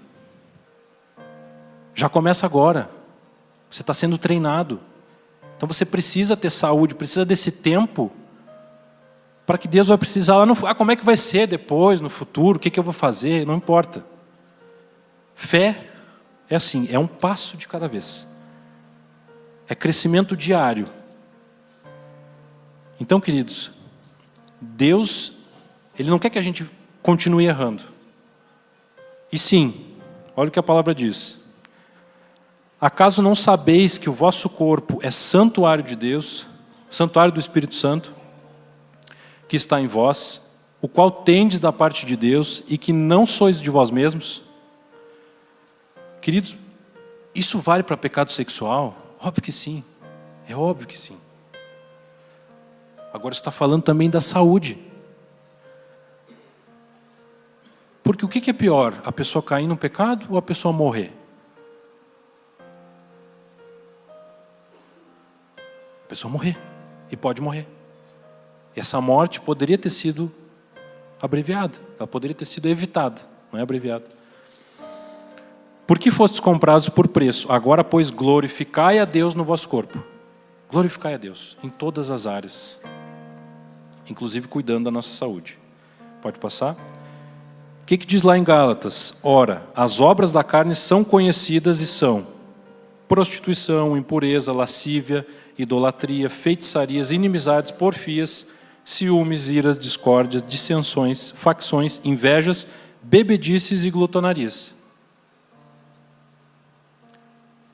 já começa agora. Você está sendo treinado. Então você precisa ter saúde, precisa desse tempo para que Deus vai precisar lá no futuro. Como é que vai ser depois, no futuro? O que eu vou fazer? Não importa. Fé é assim, é um passo de cada vez. É crescimento diário. Então, queridos, Deus, Ele não quer que a gente continue errando. E sim, olha o que a palavra diz. Acaso não sabeis que o vosso corpo é santuário de Deus, santuário do Espírito Santo, que está em vós, o qual tendes da parte de Deus e que não sois de vós mesmos? Queridos, isso vale para pecado sexual? Óbvio que sim, é óbvio que sim. Agora está falando também da saúde. Porque o que é pior? A pessoa cair no pecado ou a pessoa morrer? A pessoa morrer. E pode morrer. E essa morte poderia ter sido abreviada. Ela poderia ter sido evitada. Não é abreviada. Por que fostes comprados por preço? Agora, pois, glorificai a Deus no vosso corpo. Glorificai a Deus em todas as áreas. Inclusive cuidando da nossa saúde. Pode passar? O que diz lá em Gálatas? Ora, as obras da carne são conhecidas e são prostituição, impureza, lascívia, idolatria, feitiçarias, inimizades, porfias, ciúmes, iras, discórdias, dissensões, facções, invejas, bebedices e glutonarias.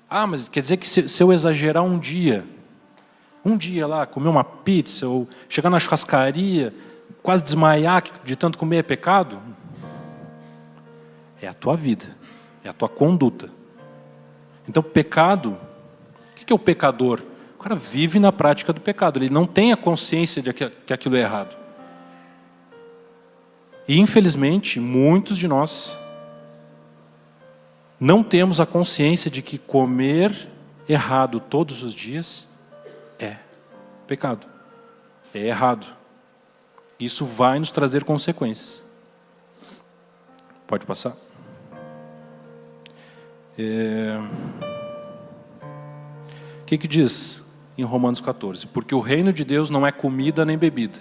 Ah, mas quer dizer que se eu exagerar um dia lá, comer uma pizza ou chegar na churrascaria, quase desmaiar de tanto comer é pecado? É a tua vida, é a tua conduta. Então, pecado, o que é o pecador? O cara vive na prática do pecado, ele não tem a consciência de que aquilo é errado. E, infelizmente, muitos de nós não temos a consciência de que comer errado todos os dias é pecado, é errado. Isso vai nos trazer consequências. Pode passar. O que diz em Romanos 14? Porque o reino de Deus não é comida nem bebida,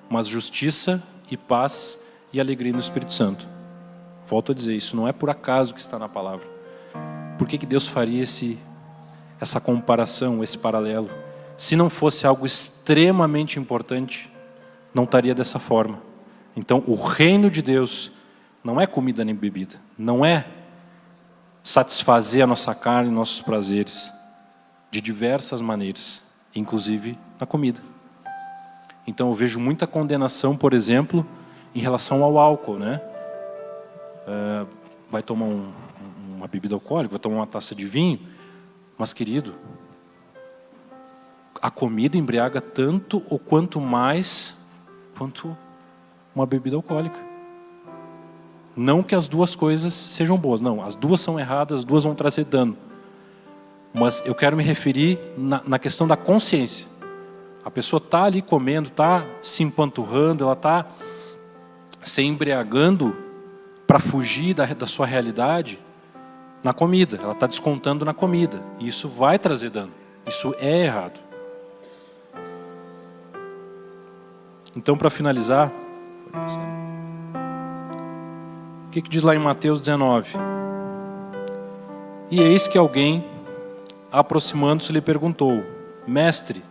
mas justiça e paz e alegria no Espírito Santo. Volto a dizer, isso não é por acaso que está na palavra. Por que Deus faria essa comparação, esse paralelo? Se não fosse algo extremamente importante, não estaria dessa forma. Então, o reino de Deus não é comida nem bebida. Não é satisfazer a nossa carne e nossos prazeres de diversas maneiras, inclusive na comida. Então, eu vejo muita condenação, por exemplo, em relação ao álcool, né? Vai tomar uma bebida alcoólica, vai tomar uma taça de vinho, mas, querido, a comida embriaga tanto ou quanto mais quanto uma bebida alcoólica. Não que as duas coisas sejam boas, não, as duas são erradas, as duas vão trazer dano. Mas eu quero me referir na questão da consciência. A pessoa está ali comendo, está se empanturrando, ela está se embriagando para fugir da sua realidade na comida. Ela está descontando na comida. E isso vai trazer dano. Isso é errado. Então, para finalizar, o que diz lá em Mateus 19? E eis que alguém, aproximando-se, lhe perguntou: Mestre,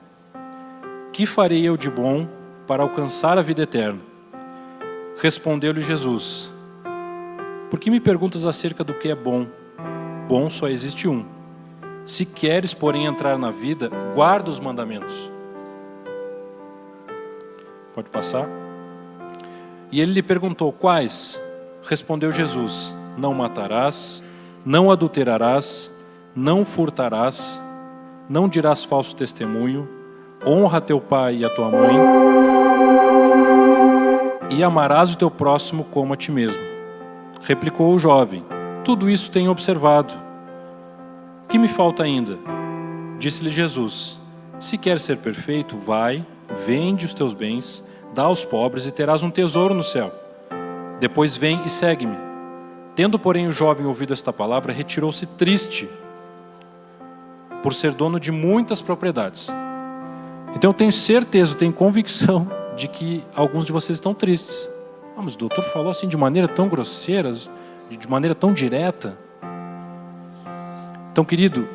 que farei eu de bom para alcançar a vida eterna? Respondeu-lhe Jesus: Por que me perguntas acerca do que é bom? Bom só existe um. Se queres, porém, entrar na vida, guarda os mandamentos. Pode passar. E ele lhe perguntou: Quais? Respondeu Jesus: Não matarás, não adulterarás, não furtarás, não dirás falso testemunho, honra teu pai e a tua mãe, e amarás o teu próximo como a ti mesmo. Replicou o jovem: Tudo isso tenho observado. Que me falta ainda? Disse-lhe Jesus: Se queres ser perfeito, vai, vende os teus bens, dá aos pobres e terás um tesouro no céu. Depois vem e segue-me. Tendo, porém, o jovem ouvido esta palavra, retirou-se triste, por ser dono de muitas propriedades. Então eu tenho certeza, eu tenho convicção de que alguns de vocês estão tristes. Mas o doutor falou assim de maneira tão grosseira, de maneira tão direta. Então, querido,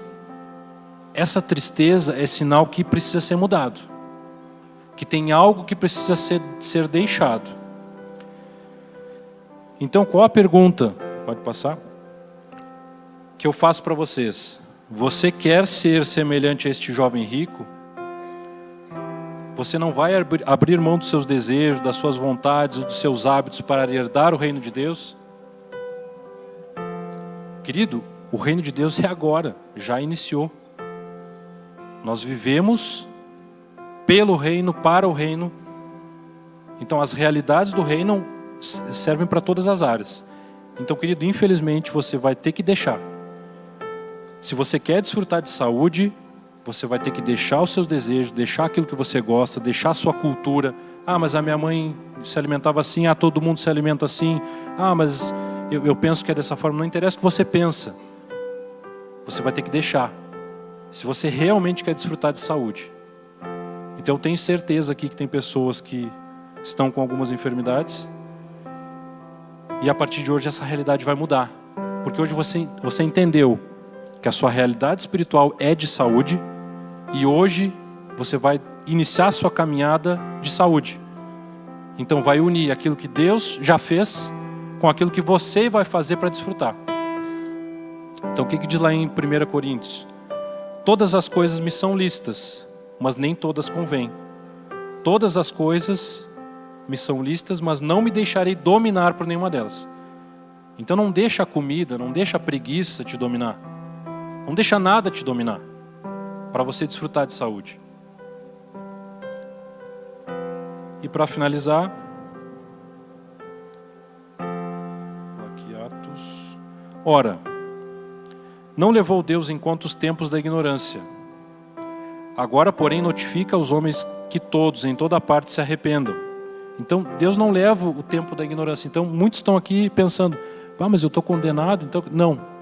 essa tristeza é sinal que precisa ser mudado, que tem algo que precisa ser deixado. Então, qual a pergunta? Pode passar? Que eu faço para vocês. Você quer ser semelhante a este jovem rico? Você não vai abrir mão dos seus desejos, das suas vontades, dos seus hábitos para herdar o reino de Deus? Querido, o reino de Deus é agora, já iniciou. Nós vivemos pelo reino, para o reino. Então as realidades do reino servem para todas as áreas. Então, querido, infelizmente você vai ter que deixar. Se você quer desfrutar de saúde, você vai ter que deixar os seus desejos, deixar aquilo que você gosta, deixar a sua cultura. Mas a minha mãe se alimentava assim, todo mundo se alimenta assim. Mas eu penso que é dessa forma. Não interessa o que você pensa. Você vai ter que deixar. Se você realmente quer desfrutar de saúde. Então eu tenho certeza aqui que tem pessoas que estão com algumas enfermidades. E a partir de hoje essa realidade vai mudar. Porque hoje você entendeu que a sua realidade espiritual é de saúde. E hoje você vai iniciar a sua caminhada de saúde. Então vai unir aquilo que Deus já fez com aquilo que você vai fazer para desfrutar. Então o que diz lá em 1 Coríntios? Todas as coisas me são lícitas, mas nem todas convêm. Todas as coisas me são lícitas, mas não me deixarei dominar por nenhuma delas. Então não deixa a comida, não deixa a preguiça te dominar. Não deixa nada te dominar, para você desfrutar de saúde. E para finalizar, aqui Atos. Ora, não levou Deus em conta os tempos da ignorância. Agora, porém, notifica aos homens que todos, em toda parte, se arrependam. Então, Deus não leva o tempo da ignorância. Então, muitos estão aqui pensando, mas eu estou condenado. Então,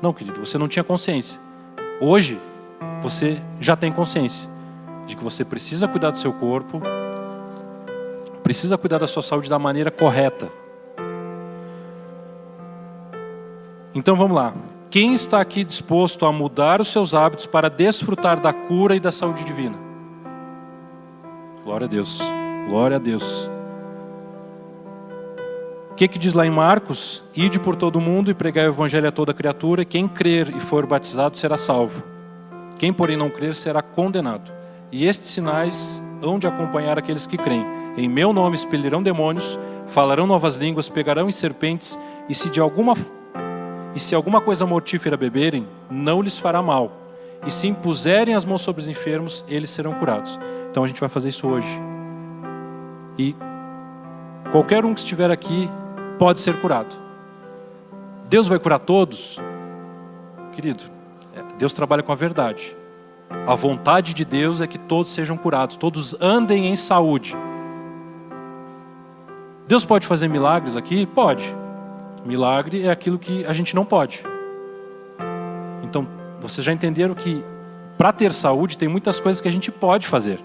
não, querido, você não tinha consciência. Hoje, você já tem consciência de que você precisa cuidar do seu corpo, precisa cuidar da sua saúde da maneira correta. Então, vamos lá. Quem está aqui disposto a mudar os seus hábitos para desfrutar da cura e da saúde divina? Glória a Deus. Glória a Deus. O que diz lá em Marcos? Ide por todo mundo e pregai o evangelho a toda criatura. Quem crer e for batizado será salvo. Quem, porém, não crer será condenado. E estes sinais hão de acompanhar aqueles que creem. Em meu nome expelirão demônios, falarão novas línguas, pegarão em serpentes, e se alguma coisa mortífera beberem, não lhes fará mal. E se impuserem as mãos sobre os enfermos, eles serão curados. Então a gente vai fazer isso hoje. E qualquer um que estiver aqui pode ser curado. Deus vai curar todos? Querido, Deus trabalha com a verdade. A vontade de Deus é que todos sejam curados, todos andem em saúde. Deus pode fazer milagres aqui? Pode. Milagre é aquilo que a gente não pode. Então, vocês já entenderam que para ter saúde tem muitas coisas que a gente pode fazer.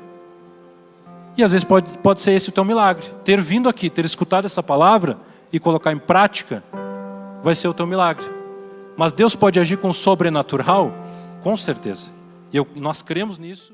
E às vezes pode ser esse o teu milagre. Ter vindo aqui, ter escutado essa palavra e colocar em prática, vai ser o teu milagre. Mas Deus pode agir com o sobrenatural? Com certeza. E nós cremos nisso.